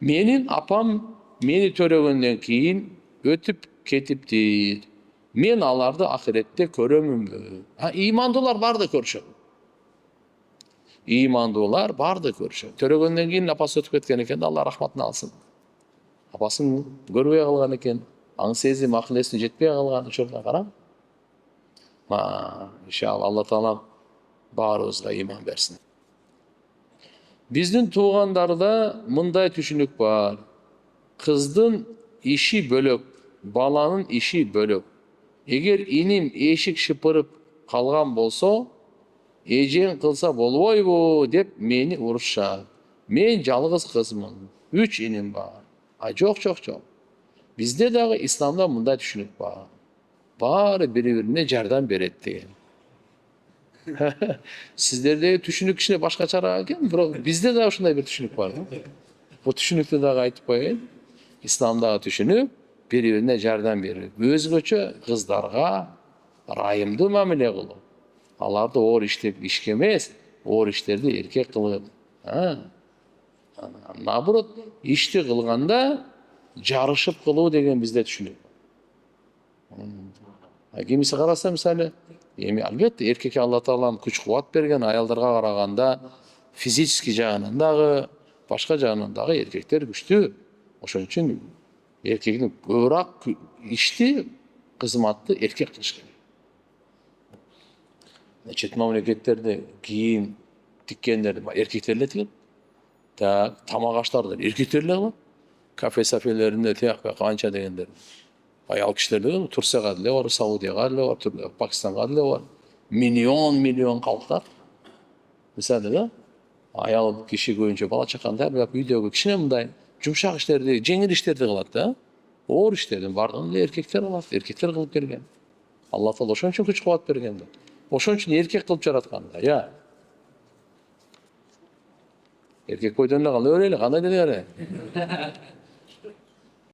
Menin apam meni törөгөндөн кийин өтүп кетиптир. Men аларды ахиретте көрөмүнбү? Имандуулар барды көрүшөт. Имандуулар барды көрүшөт. Төрөгөндөн кийин апасы өтүп кеткен экен, Алла рахматына алсын. Апасын көрбөй калган экен. Аң сезим, акыл эси жетпей калган учурда карап. Иншалла Алла Таала баарыбызга иман берсин. Биздин туугандарда мындай түшүнүк бар. Кыздын иши бөлөк, баланын иши бөлөк. Эгер иним эшик шыпырып калган болсо, эжең кылса болбойбу деп мени урушат. Мен жалгыз кызмын. 3 иним бар. Жок. Бизде дагы исламда мындай түшүнүк бар. Баары бири-бирине жардам берет деген. Сиздердеги түшүнүк кичине башкачараак экен, бирок бизде дагы ушундай бир түшүнүк бар. Бул түшүнүктү дагы айтып коеюн. Исламдагы түшүнүк бири-бирине жардам берүү. Өзгөчө кыздарга ырайымдуу мамиле кылуу. Аларды оор ишке эмес, оор иштерди эркек кылып. Наоборот, ишти кылганда жарышып кылуу деген бизде түшүнүк. Кимиси караса мисалы, эми албетте эркекке Алла Таалам күч кубат берген, аялдарга караганда физический жагынан дагы, башка жагынан дагы эркектер күчтүү. Ошон үчүн эркектин көбүрөөк ишти, кызматты эркек кылыш керек. Чет мамлекеттерде кийим тиккендерди эркектер эле тигет. Тамак аштарды эркектер эле кылат. Кафе-сафелеринде тияк канча дегендер. Аял кишилер деле Турцияга деле бар, Саудияга деле бар, Пакистанга деле бар. Миллион калктар. Мисалы да, аял киши көбүнчө бала чаканы тәрбиелеп үйдөгү кичине мындай жумшак иштерди, жеңил иштерди кылат да. Оор иштердин бардыгын эле эркектер кылат, эркектер кылып келген. Алла Таала ошон үчүн күч кубат берген да. Ошон үчүн эркек кылып жараткан да. Эркек бойдон эле кала берели, кандай деле.